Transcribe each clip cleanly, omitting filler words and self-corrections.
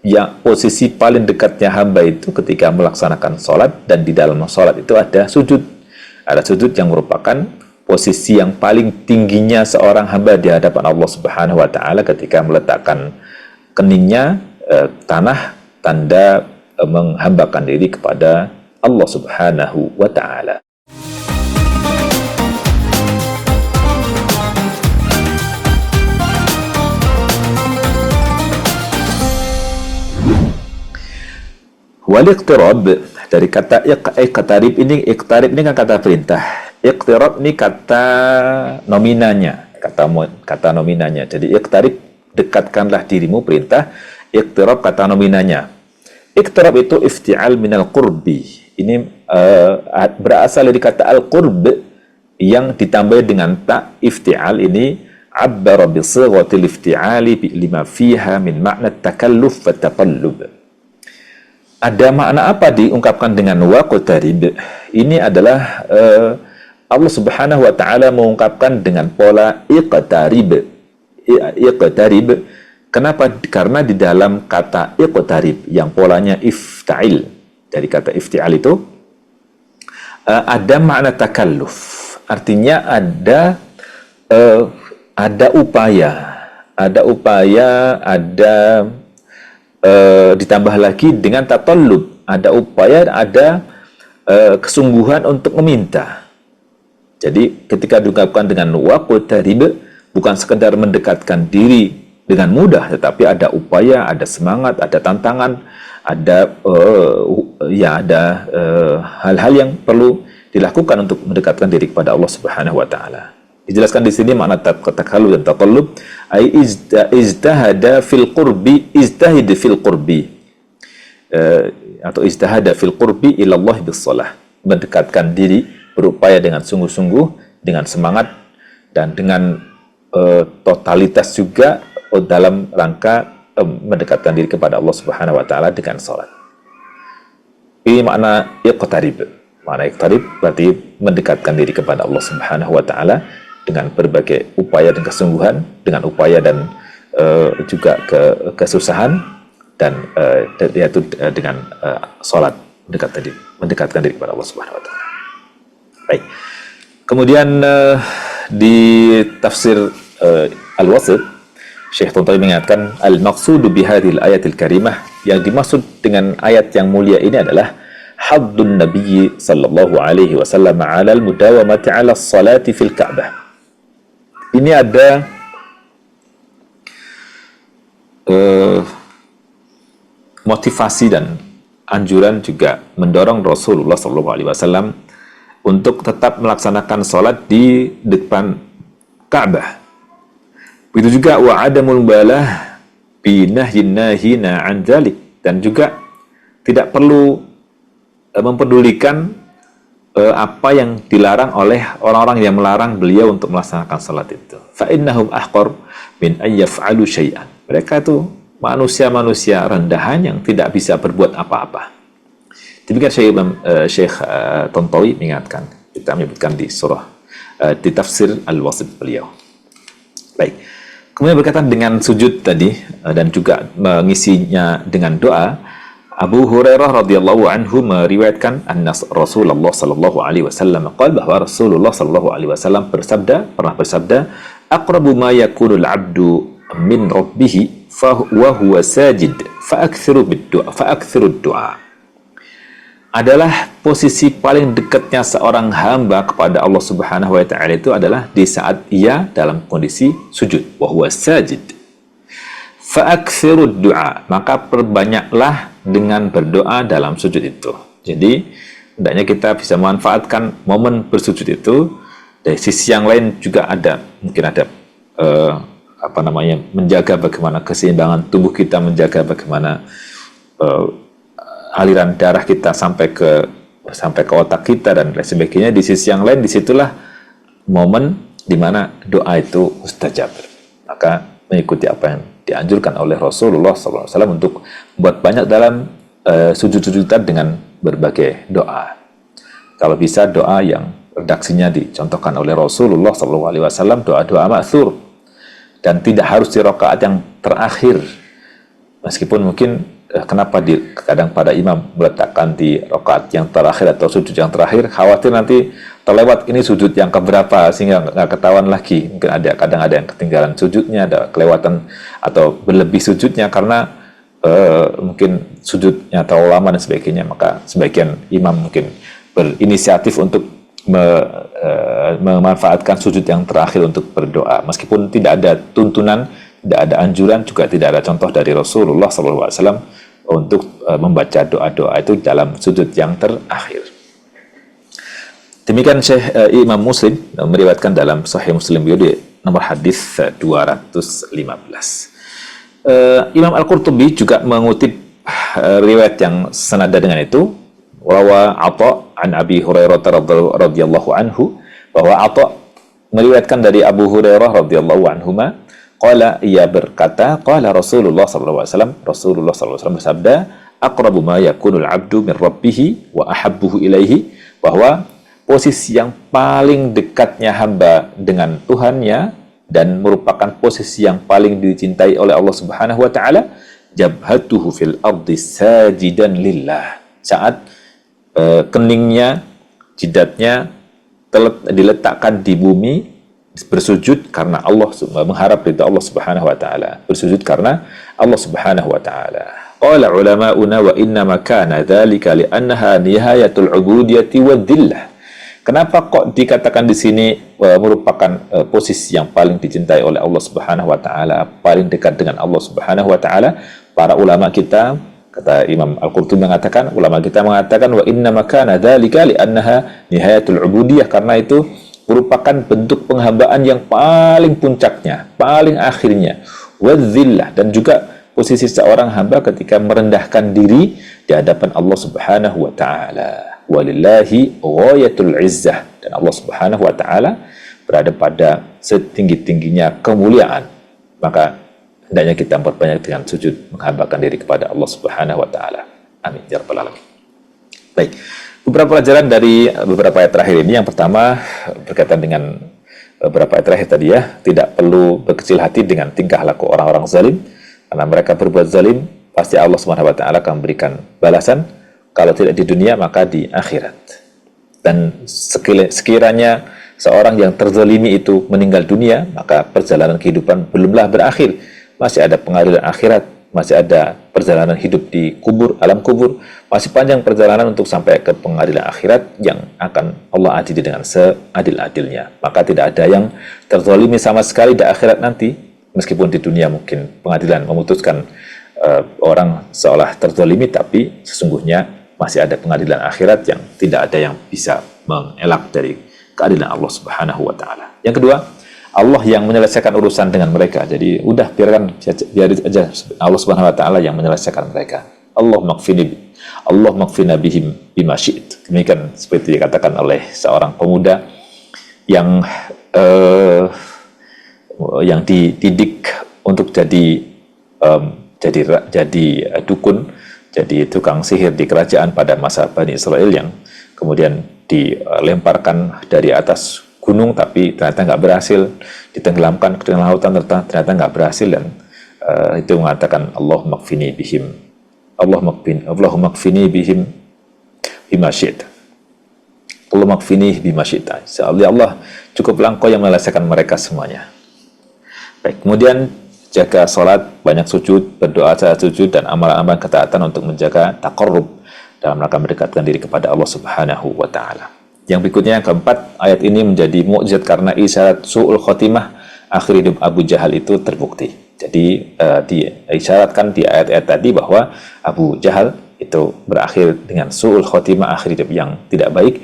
yang posisi paling dekatnya hamba itu ketika melaksanakan sholat, dan di dalam sholat itu ada sujud. Ada sujud yang merupakan posisi yang paling tingginya seorang hamba di hadapan Allah Subhanahu wa Ta'ala ketika meletakkan keningnya tanah, tanda menghambakan diri kepada Allah Subhanahu wa Ta'ala. Wal-iqtirab, dari kata iqtarib ini kan kata perintah. Iqtirab ini kata nominanya, kata nominanya. Jadi iqtarib, dekatkanlah dirimu, perintah. Iqtirab kata nominanya. Iqtirab itu ifti'al minal qurbi. Ini berasal dari kata al-qurb yang ditambah dengan ta. Ifti'al ini abbara bi sighatil ifti'ali lima fiha min makna takalluf wa taqallub. Ada makna apa diungkapkan dengan waqtarib? Ini adalah Allah Subhanahu wa Ta'ala mengungkapkan dengan pola iqtarib. Iqtarib. Kenapa? Karena di dalam kata iqtarib yang polanya ifta'il, dari kata ifti'al itu ada makna takalluf. Artinya ada upaya, ditambah lagi dengan tatallub, ada upaya, ada kesungguhan untuk meminta. Jadi ketika diungkapkan dengan waqtarib, bukan sekedar mendekatkan diri dengan mudah, tetapi ada upaya, ada semangat, ada tantangan, ada hal-hal yang perlu dilakukan untuk mendekatkan diri kepada Allah Subhanahu wa Ta'ala. Dijelaskan di sini makna takalluf dan taqallub, ai ijtahada fil qurbi, ijtahid fil qurbi, atau ijtahada fil qurbi ila Allah bis shalah, mendekatkan diri, berupaya dengan sungguh-sungguh, dengan semangat, dan dengan totalitas juga dalam rangka mendekatkan diri kepada Allah Subhanahu wa Ta'ala dengan salat. Ini makna iqtarib. Makna iqtarib berarti mendekatkan diri kepada Allah Subhanahu wa Ta'ala dengan berbagai upaya dan kesungguhan, dengan upaya dan juga kesusahan, dan yaitu dengan salat, mendekatkan diri kepada Allah Subhanahu wa Ta'ala. Baik. Kemudian di tafsir Al-Wasit, Syekh Tontowi mengatakan al-maqsudu bihadhil ayatil karimah, yang dimaksud dengan ayat yang mulia ini adalah haddun nabiyyi sallallahu alaihi wasallam 'ala al-mudawamati 'ala as-salati fil Ka'bah. Ini ada motivasi dan anjuran juga mendorong Rasulullah sallallahu alaihi wasallam untuk tetap melaksanakan salat di depan Ka'bah. Begitu juga wa adamul balah bi nahyin nahina an dzalik, dan juga tidak perlu mempedulikan apa yang dilarang oleh orang-orang yang melarang beliau untuk melaksanakan salat itu. Fa innahum ahqar min ay yaf'alu syai'an. Mereka itu manusia-manusia rendahan yang tidak bisa berbuat apa-apa. Demikian Syekh Tontowi mengingatkan, kita menyebutkan di surah di tafsir Al-Wasit beliau. Baik. Kemudian berkaitan dengan sujud tadi dan juga mengisinya dengan doa, Abu Hurairah radhiyallahu anhu meriwayatkan anna Rasulullah sallallahu alaihi wasallam qala, bahwa Rasulullah sallallahu alaihi wasallam pernah bersabda, aqrabu ma yakunul 'abdu min rabbih fa huwa sajid fa akthiru du'a. Adalah posisi paling dekatnya seorang hamba kepada Allah Subhanahu wa Ta'ala itu adalah di saat ia dalam kondisi sujud, wa huwa sajid fa akthiru du'a, maka perbanyaklah dengan berdoa dalam sujud itu. Jadi hendaknya kita bisa memanfaatkan momen bersujud itu. Dari sisi yang lain juga mungkin ada menjaga bagaimana keseimbangan tubuh kita, menjaga bagaimana aliran darah kita sampai ke otak kita dan lain sebagainya. Di sisi yang lain, disitulah momen di mana doa itu mustajab. Maka mengikuti apa yang dianjurkan oleh Rasulullah SAW untuk buat banyak dalam sujud-sujudan dengan berbagai doa. Kalau bisa doa yang redaksinya dicontohkan oleh Rasulullah SAW, doa-doa ma'thur, dan tidak harus di rakaat yang terakhir. Meskipun mungkin kenapa kadang pada imam meletakkan di rakaat yang terakhir atau sujud yang terakhir, khawatir nanti terlewat ini sujud yang keberapa sehingga nggak ketahuan lagi. Mungkin kadang ada yang ketinggalan sujudnya, ada kelewatan atau berlebih sujudnya karena mungkin sujudnya terlalu lama dan sebagainya. Maka sebagian imam mungkin berinisiatif untuk memanfaatkan sujud yang terakhir untuk berdoa, meskipun tidak ada tuntunan, tidak ada anjuran, juga tidak ada contoh dari Rasulullah SAW untuk membaca doa-doa itu dalam sujud yang terakhir. Demikian Imam Muslim meriwayatkan dalam Sahih Muslim di nomor hadis 215. Imam Al-Qurtubi juga mengutip riwayat yang senada dengan itu, rawa Atha an Abi Hurairah radhiyallahu anhu, bahwa Atha meriwayatkan dari Abu Hurairah radhiyallahu anhuma, qala, ia berkata, qala Rasulullah sallallahu alaihi wasallam, Rasulullah sallallahu alaihi wasallam bersabda, aqrabu ma yakunul 'abdu min rabbih wa ahabbuhu ilaihi, bahwa posisi yang paling dekatnya hamba dengan Tuhannya dan merupakan posisi yang paling dicintai oleh Allah Subhanahu wa taala, jabhatuhu fil ardi sajidan lillah, saat keningnya, jidatnya diletakkan di bumi bersujud karena Allah, mengharap ridha Allah Subhanahu wa taala, bersujud karena Allah Subhanahu wa taala. Qala ulama'una wa innama kana dzalika li'annaha nihayatul 'ubudiyyati wad-dhillah. Kenapa kok dikatakan di sini merupakan posisi yang paling dicintai oleh Allah Subhanahu wa taala, paling dekat dengan Allah Subhanahu wa taala? Para ulama kita, kata Imam Al-Qurtubi mengatakan, ulama kita mengatakan wa innama kana dzalika li'annaha nihayatul 'ubudiyyah, karena itu merupakan bentuk penghambaan yang paling puncaknya, paling akhirnya, wadzillah, dan juga posisi seorang hamba ketika merendahkan diri di hadapan Allah Subhanahu wa taala. Walillahi ghayatul izzah, dan Allah Subhanahu wa taala berada pada setinggi-tingginya kemuliaan. Maka hendaknya kita memperbanyak dengan sujud menghambakan diri kepada Allah Subhanahu wa taala. Amin ya rabbal alamin. Baik. Beberapa pelajaran dari beberapa ayat terakhir ini. Yang pertama berkaitan dengan beberapa ayat terakhir tadi ya, tidak perlu berkecil hati dengan tingkah laku orang-orang zalim, karena mereka berbuat zalim, pasti Allah Subhanahu wa taala akan memberikan balasan, kalau tidak di dunia maka di akhirat. Dan sekiranya seorang yang terzalimi itu meninggal dunia, maka perjalanan kehidupan belumlah berakhir, masih ada pengadilan akhirat, masih ada perjalanan hidup di kubur, alam kubur, masih panjang perjalanan untuk sampai ke pengadilan akhirat yang akan Allah adili dengan seadil-adilnya. Maka tidak ada yang terzalimi sama sekali di akhirat nanti, meskipun di dunia mungkin pengadilan memutuskan orang seolah terzalimi, tapi sesungguhnya masih ada pengadilan akhirat yang tidak ada yang bisa mengelak dari keadilan Allah Subhanahu wa taala. Yang kedua, Allah yang menyelesaikan urusan dengan mereka. Jadi udah biarin aja Allah Subhanahu wa taala yang menyelesaikan mereka. Allah makfina bihim bima syi'it. Demikian seperti dikatakan oleh seorang pemuda yang dididik untuk jadi dukun, jadi tukang sihir di kerajaan pada masa Bani Israel, yang kemudian dilemparkan dari atas gunung tapi ternyata nggak berhasil, ditenggelamkan ke tengah lautan ternyata nggak berhasil, dan itu mengatakan Allahumma kfini bihim bima syi'ta. Allahumma kfini bima syi'ta. Ya Allah, cukuplah Engkau yang menyelesaikan mereka semuanya. Baik, kemudian jaga salat, banyak sujud, berdoa saat sujud, dan amalan-amalan ketaatan untuk menjaga taqarrub dalam rangka mendekatkan diri kepada Allah Subhanahu wa taala. Yang berikutnya, yang keempat, ayat ini menjadi mukjizat karena isyarat su'ul khotimah akhir hidup Abu Jahal itu terbukti. Jadi diisyaratkan di ayat-ayat tadi bahwa Abu Jahal itu berakhir dengan su'ul khotimah akhir hidup yang tidak baik,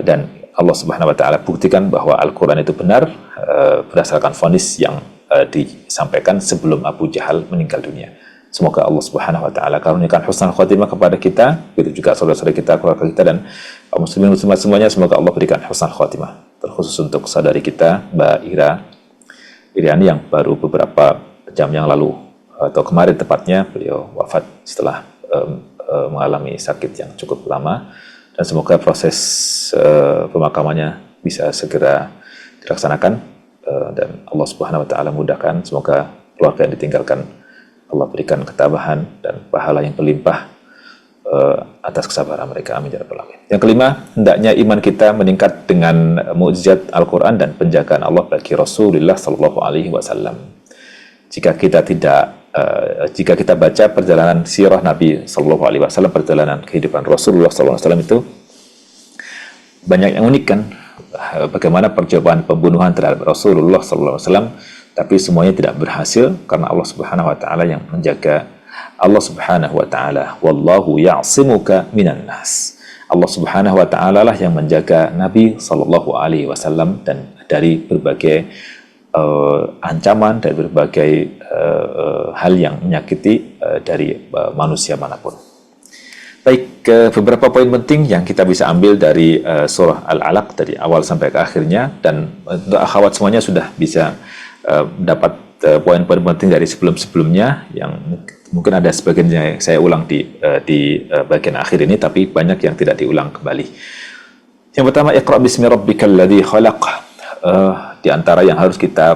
dan Allah Subhanahu wa taala buktikan bahwa Al-Qur'an itu benar berdasarkan vonis yang disampaikan sebelum Abu Jahal meninggal dunia. Semoga Allah Subhanahu wa taala karuniakan husnul khotimah kepada kita, begitu juga saudara-saudara kita, keluarga kita, dan kaum muslimin muslimat semuanya. Semoga Allah berikan husnul khotimah. Terkhusus untuk saudari kita Mbak Iriani yang baru beberapa jam yang lalu atau kemarin tepatnya beliau wafat setelah mengalami sakit yang cukup lama, dan semoga proses pemakamannya bisa segera dilaksanakan, dan Allah Subhanahu wa taala mudahkan. Semoga keluarga yang ditinggalkan Allah berikan ketabahan dan pahala yang berlimpah atas kesabaran mereka. Amin ya rabbal alamin. Yang kelima, hendaknya iman kita meningkat dengan mukjizat Al-Quran dan penjagaan Allah bagi Rasulullah Sallallahu Alaihi Wasallam. Jika jika kita baca perjalanan sirah Nabi Sallallahu Alaihi Wasallam, perjalanan kehidupan Rasulullah Sallallahu Alaihi Wasallam itu banyak yang unik kan, bagaimana percobaan pembunuhan terhadap Rasulullah Sallallahu Alaihi Wasallam, tapi semuanya tidak berhasil karena Allah Subhanahu Wa Taala yang menjaga. Allah Subhanahu Wa Taala, wallahu ya'simuka minan nas. Allah Subhanahu Wa Taala lah yang menjaga Nabi Sallallahu Alaihi Wasallam dan dari berbagai ancaman, dari berbagai hal yang menyakiti dari manusia manapun. Baik, beberapa poin penting yang kita bisa ambil dari surah Al-Alaq dari awal sampai ke akhirnya, dan untuk akhwat semuanya sudah bisa dapat poin-poin penting dari sebelum-sebelumnya yang mungkin ada sebagian yang saya ulang di bagian akhir ini, tapi banyak yang tidak diulang kembali. Yang pertama, Iqra bismi rabbikal ladzi khalaq. Di antara yang harus kita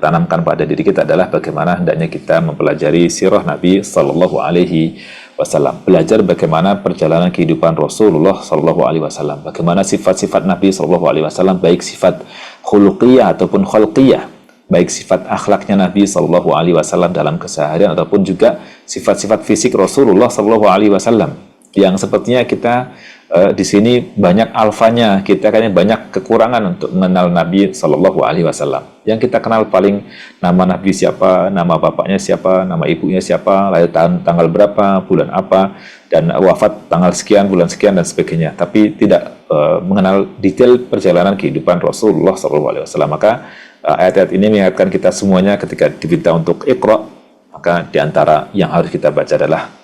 tanamkan pada diri kita adalah bagaimana hendaknya kita mempelajari sirah Nabi Sallallahu Alaihi Wasallam, belajar bagaimana perjalanan kehidupan Rasulullah Sallallahu Alaihi Wasallam, bagaimana sifat-sifat Nabi Sallallahu Alaihi Wasallam, baik sifat khuluqiyah ataupun khalqiyah, baik sifat akhlaknya Nabi Sallallahu Alaihi Wasallam dalam keseharian ataupun juga sifat-sifat fisik Rasulullah Sallallahu Alaihi Wasallam, yang sepertinya kita di sini banyak alfanya, kita kayaknya banyak kekurangan untuk mengenal Nabi Sallallahu Alaihi Wasallam. Yang kita kenal paling nama Nabi siapa, nama bapaknya siapa, nama ibunya siapa, lahir tanggal berapa, bulan apa, dan wafat tanggal sekian, bulan sekian, dan sebagainya. Tapi tidak mengenal detail perjalanan kehidupan Rasulullah Sallallahu Alaihi Wasallam. Maka ayat-ayat ini mengingatkan kita semuanya ketika diminta untuk Iqra, maka diantara yang harus kita baca adalah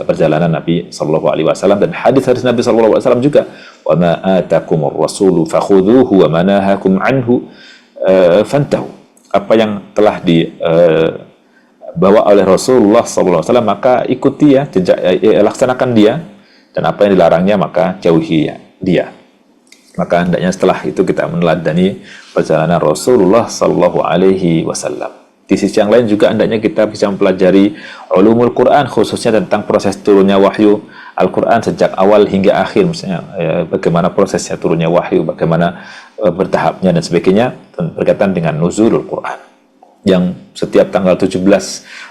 perjalanan Nabi Sallallahu Alaihi Wasallam dan hadis-hadis Nabi Sallallahu Alaihi Wasallam juga. Wa ma atakumur rasulu fakhudhuhu wa ma nahakum anhu fantahu. Apa yang telah dibawa oleh Rasulullah Sallallahu Alaihi Wasallam maka ikuti ya, laksanakan dia, dan apa yang dilarangnya maka jauhi dia. Maka hendaknya setelah itu kita meneladani perjalanan Rasulullah Sallallahu Alaihi Wasallam. Di sisi yang lain juga hendaknya kita bisa mempelajari ulumul Quran, khususnya tentang proses turunnya wahyu Al-Quran sejak awal hingga akhir, misalnya bagaimana prosesnya turunnya wahyu, bagaimana bertahapnya dan sebagainya, berkaitan dengan nuzulul Quran. Yang setiap tanggal 17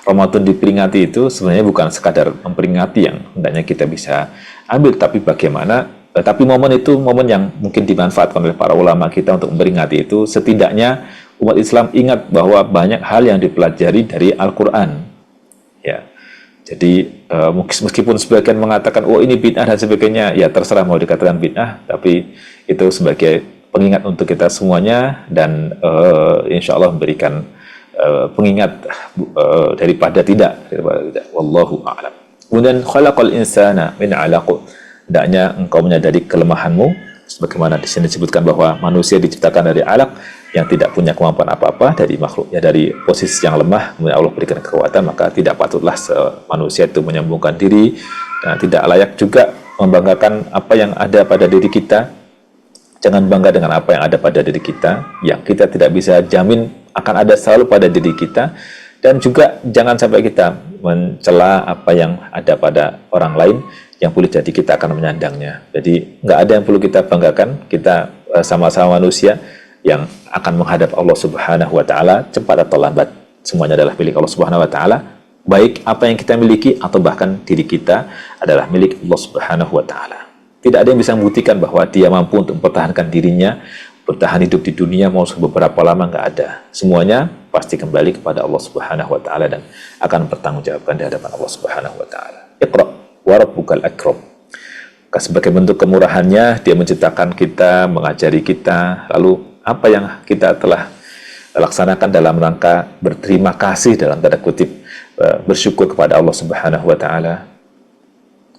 Ramadan diperingati itu sebenarnya bukan sekadar memperingati yang hendaknya kita bisa ambil, tapi bagaimana, tapi momen itu momen yang mungkin dimanfaatkan oleh para ulama kita untuk memperingati itu. Setidaknya umat Islam ingat bahwa banyak hal yang dipelajari dari Al-Quran. Ya, jadi meskipun sebagian mengatakan, oh ini bid'ah dan sebagainya, ya terserah mau dikatakan bid'ah, tapi itu sebagai pengingat untuk kita semuanya, dan insya Allah memberikan pengingat daripada tidak. Wallahu a'lam. Kemudian khalaqal insana min 'alaq. Hendaknya engkau menyadari kelemahanmu, sebagaimana di sini disebutkan bahwa manusia diciptakan dari alaq, yang tidak punya kemampuan apa-apa, dari makhluk, ya dari posisi yang lemah, kemudian Allah berikan kekuatan, maka tidak patutlah manusia itu menyombongkan diri, dan tidak layak juga membanggakan apa yang ada pada diri kita. Jangan bangga dengan apa yang ada pada diri kita, yang kita tidak bisa jamin akan ada selalu pada diri kita, dan juga jangan sampai kita mencela apa yang ada pada orang lain, yang boleh jadi kita akan menyandangnya. Jadi nggak ada yang perlu kita banggakan, kita sama-sama manusia yang akan menghadap Allah Subhanahu Wa Taala cepat atau lambat. Semuanya adalah milik Allah Subhanahu Wa Taala, baik apa yang kita miliki atau bahkan diri kita adalah milik Allah Subhanahu Wa Taala. Tidak ada yang bisa membuktikan bahwa dia mampu untuk mempertahankan dirinya, bertahan hidup di dunia mau beberapa lama, nggak ada. Semuanya pasti kembali kepada Allah Subhanahu Wa Taala dan akan bertanggungjawabkan di hadapan Allah Subhanahu Wa Taala. Iqra wa rabbukal akram. Sebagai bentuk kemurahannya, dia menciptakan kita, mengajari kita, lalu apa yang kita telah laksanakan dalam rangka berterima kasih, dalam tanda kutip bersyukur kepada Allah Subhanahu Wa Taala.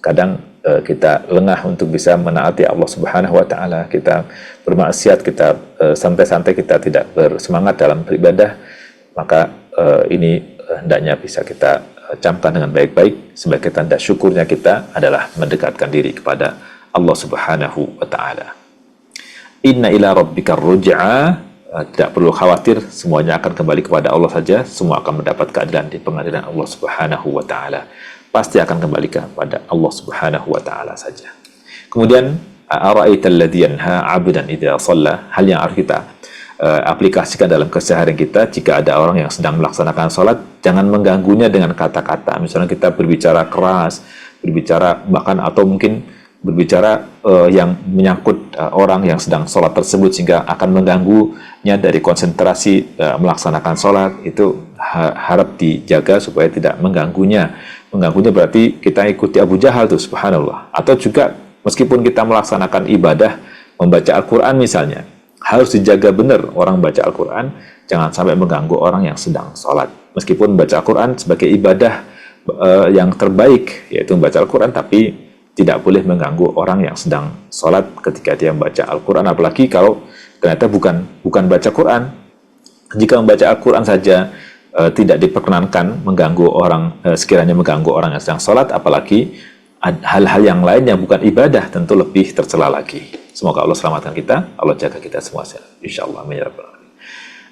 Kadang kita lengah untuk bisa menaati Allah Subhanahu Wa Taala, kita bermaksiat, kita santai-santai, kita tidak bersemangat dalam beribadah, maka ini hendaknya bisa kita camkan dengan baik-baik. Sebagai tanda syukurnya kita adalah mendekatkan diri kepada Allah Subhanahu Wa Taala. Inna ila rabbika ruj'a, tidak perlu khawatir, semuanya akan kembali kepada Allah saja, semua akan mendapat keadilan di pengadilan Allah Subhanahu wa taala. Pasti akan kembali kepada Allah Subhanahu wa taala saja. Kemudian ara'aital ladzi yanha 'abdan idza shalla, hal yang harus kita aplikasikan dalam keseharian kita. Jika ada orang yang sedang melaksanakan sholat, jangan mengganggunya dengan kata-kata. Misalnya kita berbicara keras, berbicara bahkan atau mungkin berbicara yang menyangkut orang yang sedang sholat tersebut, sehingga akan mengganggunya dari konsentrasi melaksanakan sholat. Itu harap dijaga supaya tidak mengganggunya. Mengganggunya berarti kita ikuti Abu Jahal tuh, subhanallah. Atau juga meskipun kita melaksanakan ibadah, membaca Al-Quran misalnya, harus dijaga benar orang baca Al-Quran, jangan sampai mengganggu orang yang sedang sholat. Meskipun baca Al-Quran sebagai ibadah yang terbaik, yaitu membaca Al-Quran, tapi tidak boleh mengganggu orang yang sedang sholat ketika dia membaca Al-Quran, apalagi kalau ternyata bukan baca Quran. Jika membaca Al-Quran saja tidak diperkenankan mengganggu orang, sekiranya mengganggu orang yang sedang sholat, apalagi hal-hal yang lain yang bukan ibadah, tentu lebih tercela lagi. Semoga Allah selamatkan kita, Allah jaga kita semua, insyaallah.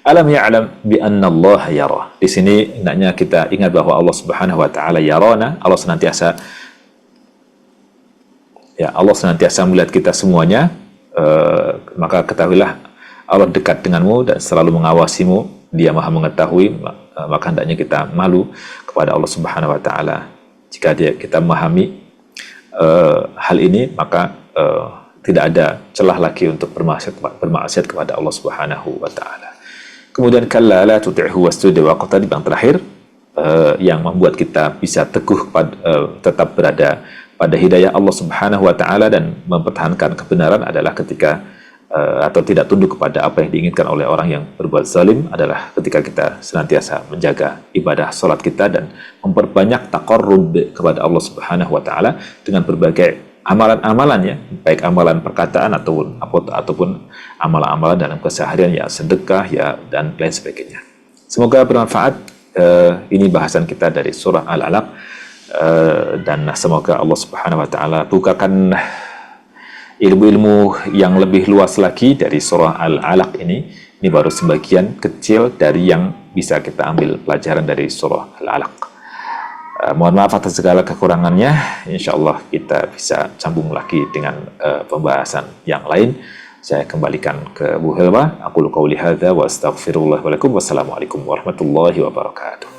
Alam ya'lam bi anna Allah yarah. Di sini hendaknya kita ingat bahwa Allah Subhanahu wa taala yarana, Allah senantiasa melihat kita semuanya. Maka ketahuilah Allah dekat denganmu dan selalu mengawasimu, Dia Maha mengetahui. Maka hendaknya kita malu kepada Allah Subhanahu wa taala. Jika kita memahami hal ini, maka tidak ada celah lagi untuk bermaksiat kepada Allah Subhanahu wa taala. Kemudian kalla la tuti'hu wasjud waqtarib, yang terakhir yang membuat kita bisa teguh tetap berada pada hidayah Allah Subhanahu wa taala dan mempertahankan kebenaran adalah ketika atau tidak tunduk kepada apa yang diinginkan oleh orang yang berbuat zalim, adalah ketika kita senantiasa menjaga ibadah salat kita dan memperbanyak taqarrub kepada Allah Subhanahu wa taala dengan berbagai amalan-amalan, ya, baik amalan perkataan ataupun amalan-amalan dalam keseharian, ya, sedekah, ya, dan lain sebagainya. Semoga bermanfaat ini bahasan kita dari surah Al-Alaq. Dan semoga Allah Subhanahu wa taala bukakan ilmu-ilmu yang lebih luas lagi dari surah Al-Alaq ini. Ini baru sebagian kecil dari yang bisa kita ambil pelajaran dari surah Al-Alaq. Mohon maaf atas segala kekurangannya. Insyaallah kita bisa sambung lagi dengan pembahasan yang lain. Saya kembalikan ke Bu Helma. Aqulu qauli hadza wa astaghfirullah wa lakum. Wassalamualaikum warahmatullahi wabarakatuh.